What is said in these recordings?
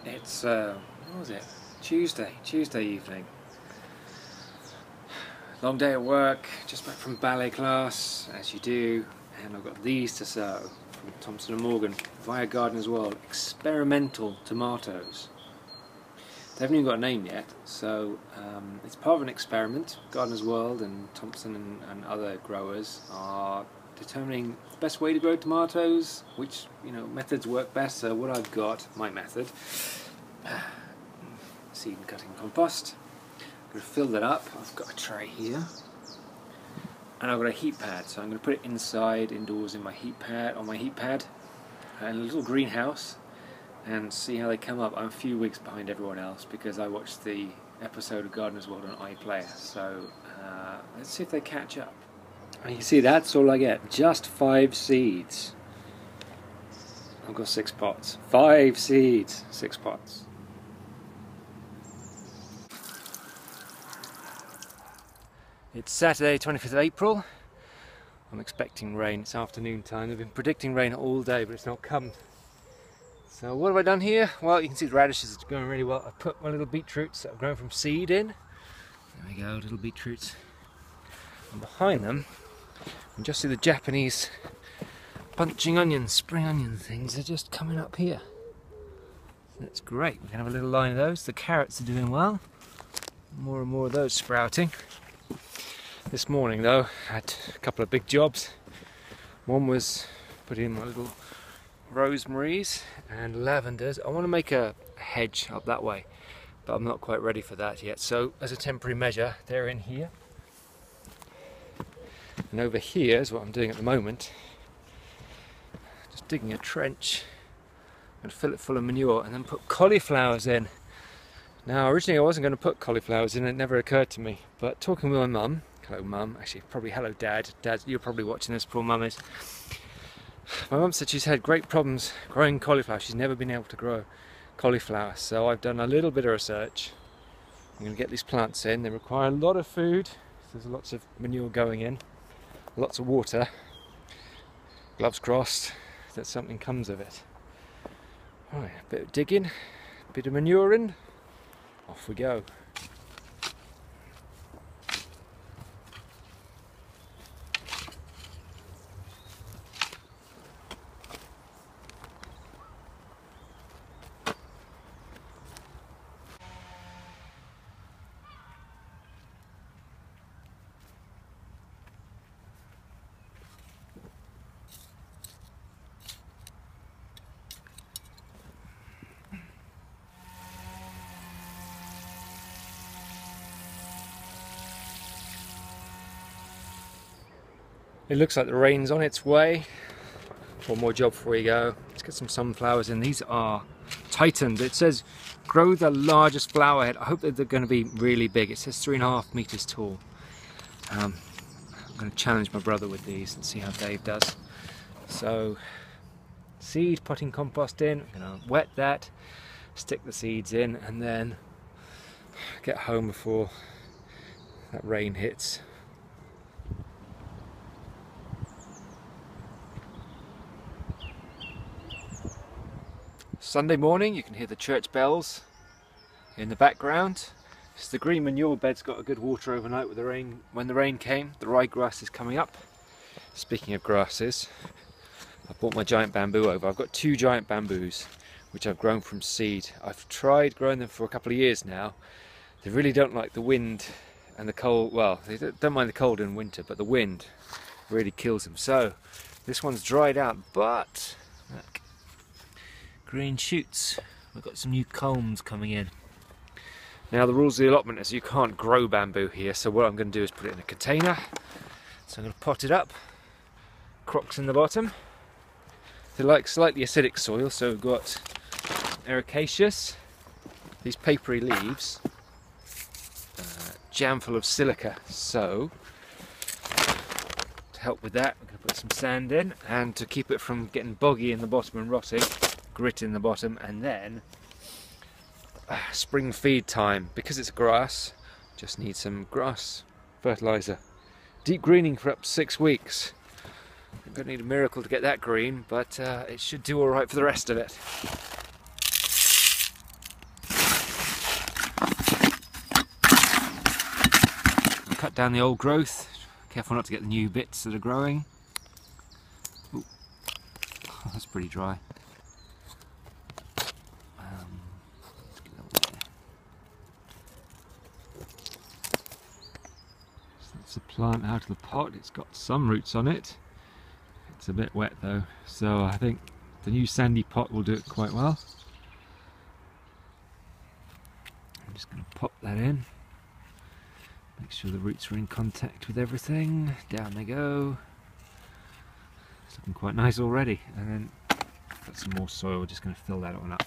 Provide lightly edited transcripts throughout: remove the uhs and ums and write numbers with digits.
It's what was it? Tuesday evening. Long day at work, just back from ballet class, as you do, and I've got these to sow from Thompson & Morgan via Gardener's World. Experimental tomatoes. They haven't even got a name yet, so it's part of an experiment. Gardener's World and Thompson and other growers are determining the best way to grow tomatoes, which methods work best. So what I've got, my method, seed and cutting compost. I'm going to fill that up. I've got a tray here, and I've got a heat pad. So I'm going to put it indoors in my heat pad, in a little greenhouse, and see how they come up. I'm a few weeks behind everyone else because I watched the episode of Gardener's World on iPlayer. So let's see if they catch up. And you see, that's all I get. Just 5 seeds. I've got 6 pots. 5 seeds, 6 pots. It's Saturday, 25th of April. I'm expecting rain. It's afternoon time. They've been predicting rain all day, but it's not come. So what have I done here? Well, you can see the radishes are going really well. I've put my little beetroots that I've grown from seed in. There we go, little beetroots. And behind them, you can just see the Japanese bunching onions, spring onion things are just coming up here. So that's great. We can have a little line of those. The carrots are doing well. More and more of those sprouting. This morning though, I had a couple of big jobs. One was putting in my little rosemaries and lavenders. I want to make a hedge up that way, but I'm not quite ready for that yet. So as a temporary measure, they're in here. And over here is what I'm doing at the moment. Just digging a trench and fill it full of manure and then put cauliflowers in. Now originally I wasn't going to put cauliflowers in, it never occurred to me, but talking with my mum, hello mum, actually probably hello dad, you're probably watching this, poor mum is. My mum said she's had great problems growing cauliflower. She's never been able to grow cauliflower, so I've done a little bit of research. I'm going to get these plants in. They require a lot of food. There's lots of manure going in, lots of water. Gloves crossed that something comes of it. Right, a bit of digging, a bit of manuring, off we go. It looks like the rain's on its way. One more job before we go. Let's get some sunflowers in. These are Titans. It says grow the largest flower head. I hope that they're going to be really big. It says 3.5 meters tall. I'm going to challenge my brother with these and see how Dave does. So seed, potting compost in. I'm going to wet that, stick the seeds in, and then get home before that rain hits. Sunday morning, you can hear the church bells in the background. The green manure bed's got a good water overnight with the rain. When the rain came, the ryegrass is coming up. Speaking of grasses, I brought my giant bamboo over. I've got 2 giant bamboos which I've grown from seed. I've tried growing them for a couple of years now. They really don't like the wind and the cold. Well, they don't mind the cold in winter, but the wind really kills them. So this one's dried out, but look. Green shoots. We've got some new culms coming in. Now the rules of the allotment is you can't grow bamboo here, so what I'm going to do is put it in a container. So I'm going to pot it up. Crocks in the bottom. They like slightly acidic soil, so we've got ericaceous, these papery leaves, jam full of silica. So to help with that, we're going to put some sand in, and to keep it from getting boggy in the bottom and rotting, grit in the bottom. And then spring feed time, because it's grass, just need some grass fertilizer. Deep greening for up to 6 weeks. I'm going to need a miracle to get that green, but it should do alright for the rest of it. cut down the old growth. Careful not to get the new bits that are growing. Ooh. Oh, that's pretty dry. Let's get that one there. So that's the plant out of the pot. It's got some roots on it. It's a bit wet though, so I think the new sandy pot will do it quite well. I'm just going to pop that in. Make sure the roots are in contact with everything. Down they go. It's looking quite nice already. And then got some more soil, just going to fill that one up.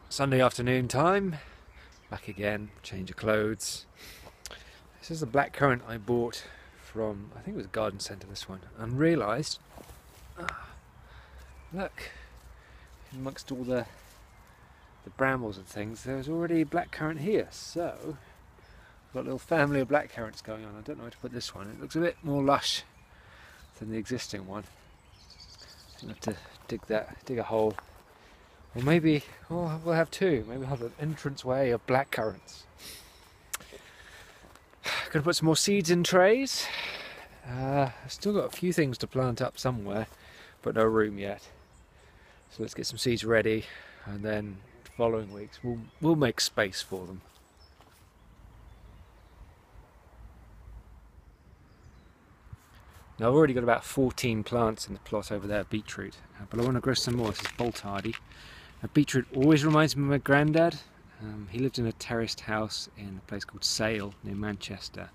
Sunday afternoon time. Back again, change of clothes. This is the blackcurrant I bought from, I think it was a garden centre, this one, and realised, look, amongst all the brambles and things, there's already blackcurrant here, so I've got a little family of blackcurrants going on. I don't know where to put this one. It looks a bit more lush than the existing one. I'll have to dig a hole. Or maybe, oh, we'll have two. Maybe we'll have an entranceway of blackcurrants. Gonna put some more seeds in trays. I've still got a few things to plant up somewhere, but no room yet. So let's get some seeds ready, and then the following weeks we'll make space for them. Now I've already got about 14 plants in the plot over there, beetroot, but I want to grow some more. This is bolt hardy. Now, beetroot always reminds me of my granddad. He lived in a terraced house in a place called Sale near Manchester.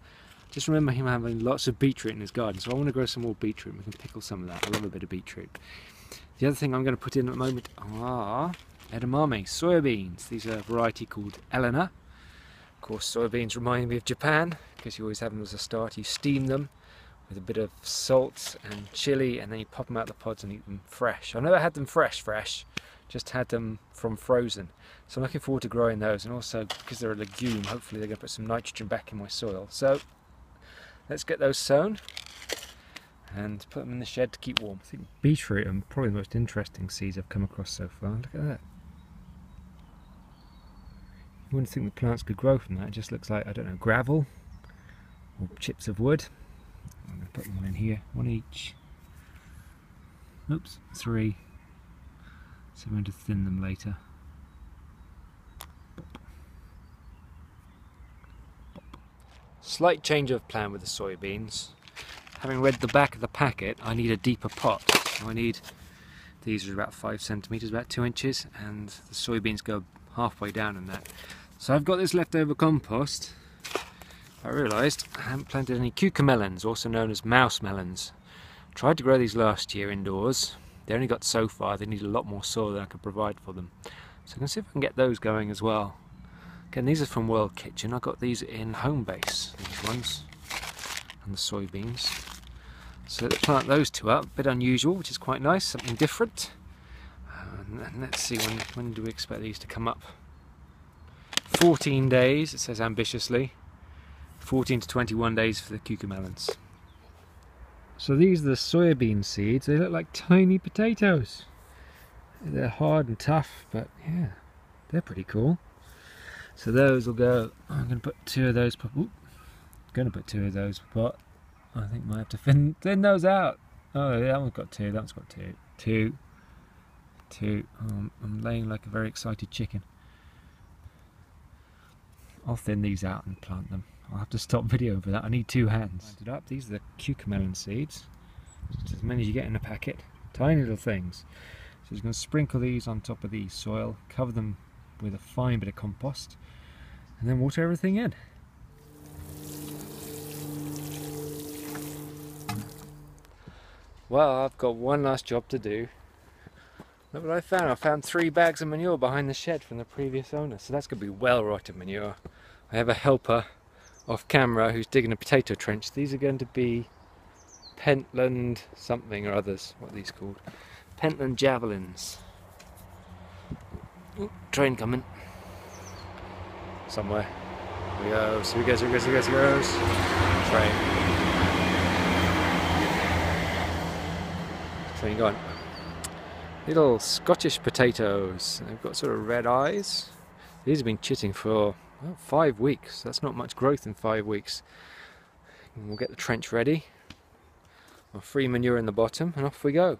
Just remember him having lots of beetroot in his garden, so I want to grow some more beetroot. We can pickle some of that. I love a bit of beetroot. The other thing I'm going to put in at the moment are edamame, soybeans. These are a variety called Eleanor. Of course, soybeans remind me of Japan, because you always have them as a start. You steam them with a bit of salt and chili, and then you pop them out the pods and eat them fresh. I've never had them fresh, just had them from frozen. So I'm looking forward to growing those, and also because they're a legume, hopefully they're going to put some nitrogen back in my soil. So let's get those sown and put them in the shed to keep warm. I think beetroot are probably the most interesting seeds I've come across so far. Look at that. You wouldn't think the plants could grow from that. It just looks like, I don't know, gravel or chips of wood. I'm going to put them in here, one each. Oops, 3. So I'm going to thin them later. Slight change of plan with the soybeans. Having read the back of the packet, I need a deeper pot. So I need, these are about 5 centimetres, about 2 inches, and the soybeans go halfway down in that. So I've got this leftover compost. I realised I haven't planted any cucamelons, also known as mouse melons. Tried to grow these last year indoors. They only got so far. They need a lot more soil than I could provide for them. So I'm going to see if I can get those going as well. Again, these are from World Kitchen. I got these in Home Base, these ones, and the soybeans. So let's plant those two up. A bit unusual, which is quite nice, something different. And let's see, when do we expect these to come up? 14 days, it says ambitiously. 14 to 21 days for the cucamelons. So these are the soybean seeds. They look like tiny potatoes. They're hard and tough, but yeah, they're pretty cool. So those will go. I'm going to put 2 of those. Going to put 2 of those, but I think I might have to thin those out. Oh, that one's got 2. That one's got 2. 2. I'm laying like a very excited chicken. I'll thin these out and plant them. I'll have to stop video for that. I need 2 hands. It up. These are the cucamelon seeds. Just as many as you get in a packet. Tiny little things. So just going to sprinkle these on top of the soil, cover them with a fine bit of compost, and then water everything in. Well, I've got one last job to do. Look what I found. I found 3 bags of manure behind the shed from the previous owner. So that's going to be well rotted manure. I have a helper off camera who's digging a potato trench. These are going to be Pentland something or others. What are these called? Pentland javelins. Ooh, train coming. Somewhere. Here we go. So he goes. frame. Train gone. Little Scottish potatoes. They've got sort of red eyes. These have been chitting for 5 weeks. That's not much growth in 5 weeks. And we'll get the trench ready. Our free manure in the bottom and off we go.